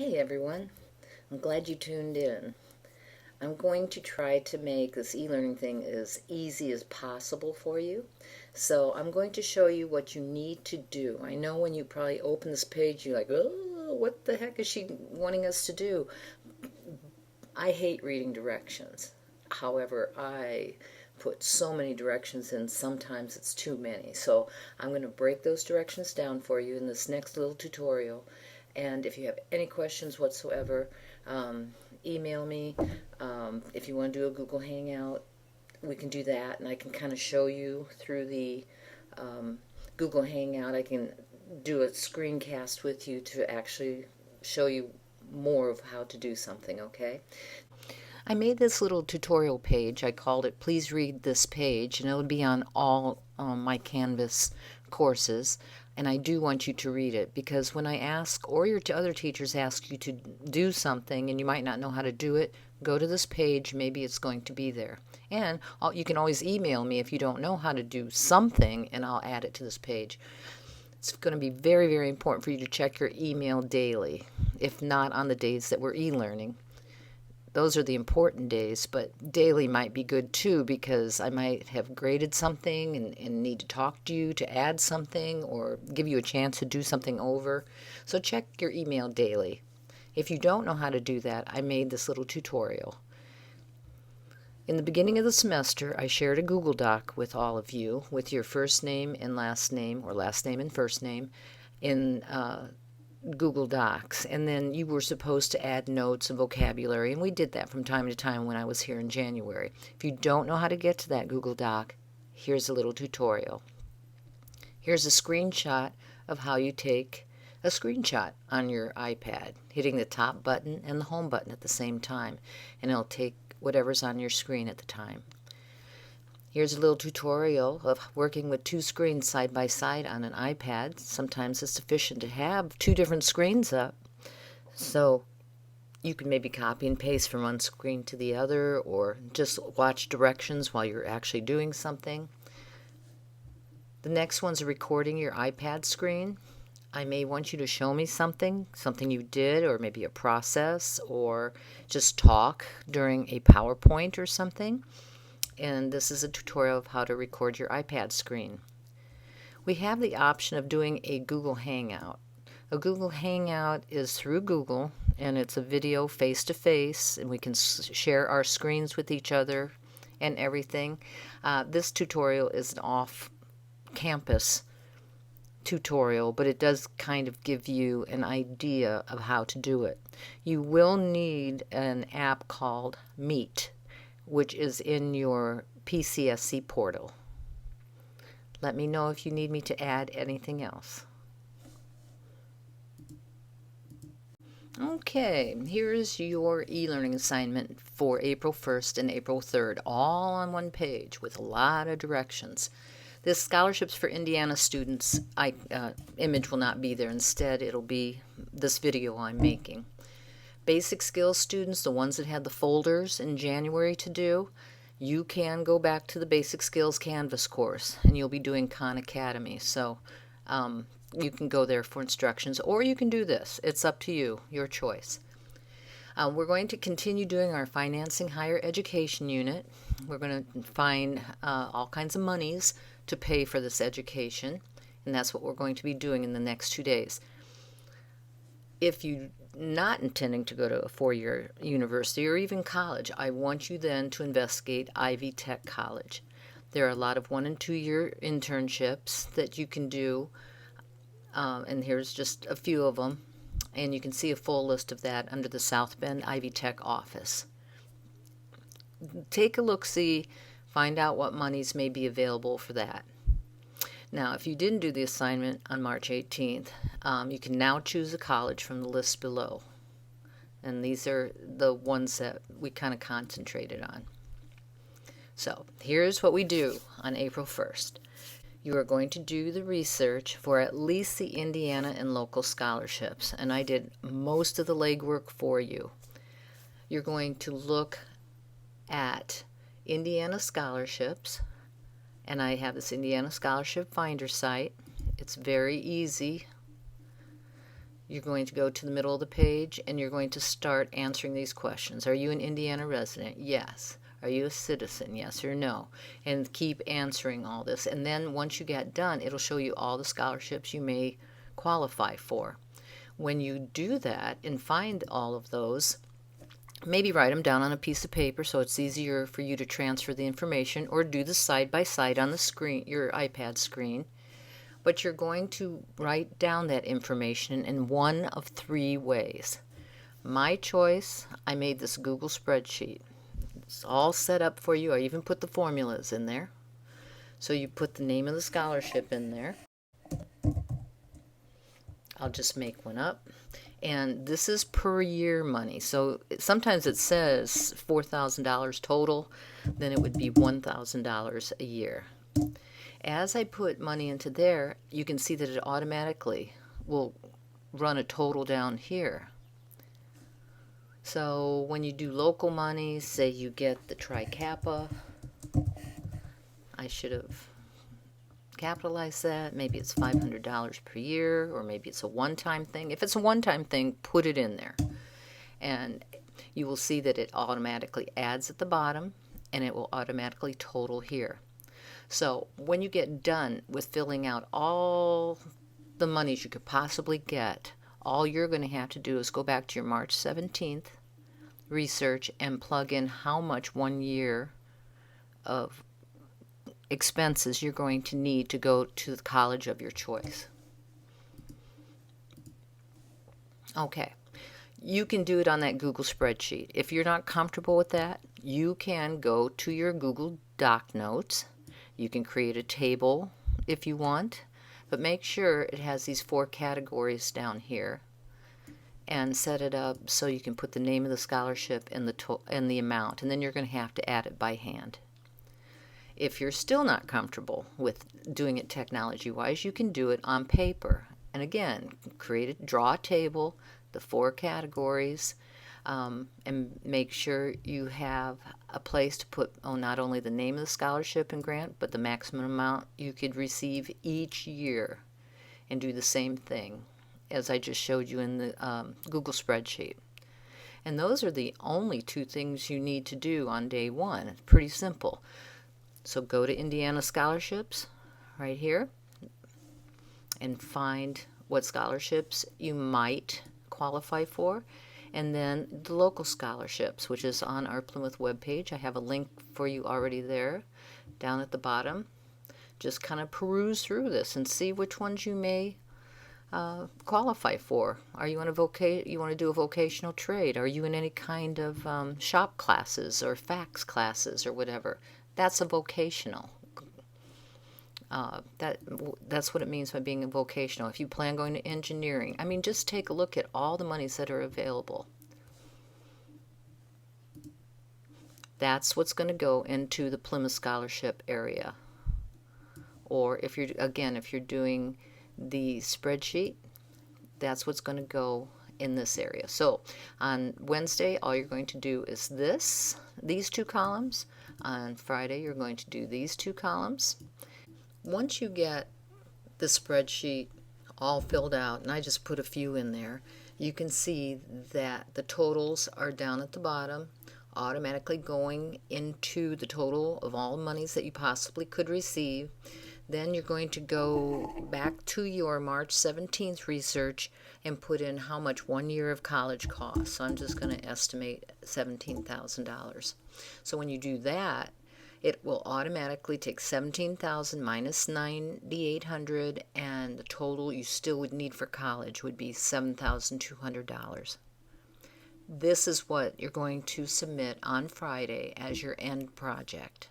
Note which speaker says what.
Speaker 1: Hey everyone, I'm glad you tuned in. I'm going to try to make this e-learning thing as easy as possible for you. So I'm going to show you what you need to do. I know when you probably open this page, you're like, oh, what the heck is she wanting us to do? I hate reading directions. However, I put so many directions in, sometimes it's too many. So I'm going to break those directions down for you in this next little tutorial. And if you have any questions whatsoever, email me. If you want to do a Google Hangout, we can do that, and I can kind of show you through the Google Hangout. I can do a screencast with you to actually show you more of how to do something, okay? I made this little tutorial page. I called it Please Read This Page, and it'll be on all my Canvas courses. And I do want you to read it, because when I ask, or your other teachers ask you to do something and you might not know how to do it, go to this page. Maybe it's going to be there. And you can always email me if you don't know how to do something, and I'll add it to this page. It's going to be very, very important for you to check your email daily, if not on the days that we're e-learning. Those are the important days, but daily might be good too, because I might have graded something and need to talk to you to add something or give you a chance to do something over. So check your email daily. If you don't know how to do that, I made this little tutorial. In the beginning of the semester, I shared a Google Doc with all of you with your first name and last name, or last name and first name, in Google Docs, and then you were supposed to add notes and vocabulary, and we did that from time to time when I was here in January. If you don't know how to get to that Google Doc, here's a little tutorial. Here's a screenshot of how you take a screenshot on your iPad, hitting the top button and the home button at the same time, and it'll take whatever's on your screen at the time. Here's a little tutorial of working with two screens side by side on an iPad. Sometimes it's sufficient to have two different screens up, so you can maybe copy and paste from one screen to the other, or just watch directions while you're actually doing something. The next one's recording your iPad screen. I may want you to show me something you did, or maybe a process, or just talk during a PowerPoint or something. And this is a tutorial of how to record your iPad screen. We have the option of doing a Google Hangout. A Google Hangout is through Google, and it's a video face-to-face, and we can share our screens with each other and everything. This tutorial is an off-campus tutorial, but it does kind of give you an idea of how to do it. You will need an app called Meet, which is in your PCSC portal. Let me know if you need me to add anything else. Okay, here's your e-learning assignment for April 1st and April 3rd, all on one page with a lot of directions. This scholarships for Indiana students image will not be there. Instead, it'll be this video I'm making. Basic skills students, the ones that had the folders in January to do, you can go back to the Basic Skills Canvas course, and you'll be doing Khan Academy. So you can go there for instructions, or you can do this. It's up to you, your choice. We're going to continue doing our Financing Higher Education unit. We're going to find all kinds of monies to pay for this education, and that's what we're going to be doing in the next 2 days. If you're not intending to go to a four-year university or even college, I want you then to investigate Ivy Tech College. There are a lot of 1- and 2-year internships that you can do, and here's just a few of them, and you can see a full list of that under the South Bend Ivy Tech office. Take a look-see, find out what monies may be available for that. Now, if you didn't do the assignment on March 18th, you can now choose a college from the list below. And these are the ones that we kind of concentrated on. So here's what we do on April 1st. You are going to do the research for at least the Indiana and local scholarships, and I did most of the legwork for you. You're going to look at Indiana scholarships, and I have this Indiana Scholarship Finder site. It's very easy. you're going to go to the middle of the page and you're going to start answering these questions. Are you an Indiana resident? Yes. Are you a citizen? Yes or no? And keep answering all this. And then once you get done, it'll show you all the scholarships you may qualify for. When you do that and find all of those, maybe write them down on a piece of paper so it's easier for you to transfer the information, or do the side by side on the screen, your iPad screen. But you're going to write down that information in one of three ways. My choice, I made this Google spreadsheet. It's all set up for you. I even put the formulas in there. So you put the name of the scholarship in there. I'll just make one up. And this is per year money. So sometimes it says $4,000 total, then it would be $1,000 a year. As I put money into there, you can see that it automatically will run a total down here. So when you do local money, say you get the Tri-Kappa, I should have capitalized that. Maybe it's $500 per year, or maybe it's a one-time thing. If it's a one-time thing, put it in there. And you will see that it automatically adds at the bottom, and it will automatically total here. So when you get done with filling out all the monies you could possibly get, all you're going to have to do is go back to your March 17th research and plug in how much 1 year of expenses you're going to need to go to the college of your choice. Okay, you can do it on that Google spreadsheet. If you're not comfortable with that, you can go to your Google Doc Notes. You can create a table if you want, but make sure it has these 4 categories down here, and set it up so you can put the name of the scholarship and the amount, and then you're going to have to add it by hand. If you're still not comfortable with doing it technology-wise, you can do it on paper. And again, draw a table, the 4 categories, and make sure you have a place to put not only the name of the scholarship and grant, but the maximum amount you could receive each year, and do the same thing as I just showed you in the Google spreadsheet. And those are the only 2 things you need to do on day 1. It's pretty simple. So go to Indiana Scholarships right here and find what scholarships you might qualify for, and then the local scholarships, which is on our Plymouth webpage. I have a link for you already there down at the bottom. Just kind of peruse through this and see which ones you may qualify for. Are you in you want to do a vocational trade? Are you in any kind of shop classes or fax classes or whatever? That's a vocational. That's what it means by being a vocational. If you plan going to engineering, I mean, just take a look at all the monies that are available. That's what's going to go into the Plymouth Scholarship area. Or if you're doing the spreadsheet, that's what's going to go in this area. So on Wednesday, all you're going to do is these 2 columns. On Friday, you're going to do these 2 columns. Once you get the spreadsheet all filled out, and I just put a few in there, you can see that the totals are down at the bottom, automatically going into the total of all monies that you possibly could receive. Then you're going to go back to your March 17th research and put in how much 1 year of college costs. So I'm just going to estimate $17,000. So when you do that, it will automatically take $17,000 minus $9,800, and the total you still would need for college would be $7,200. This is what you're going to submit on Friday as your end project.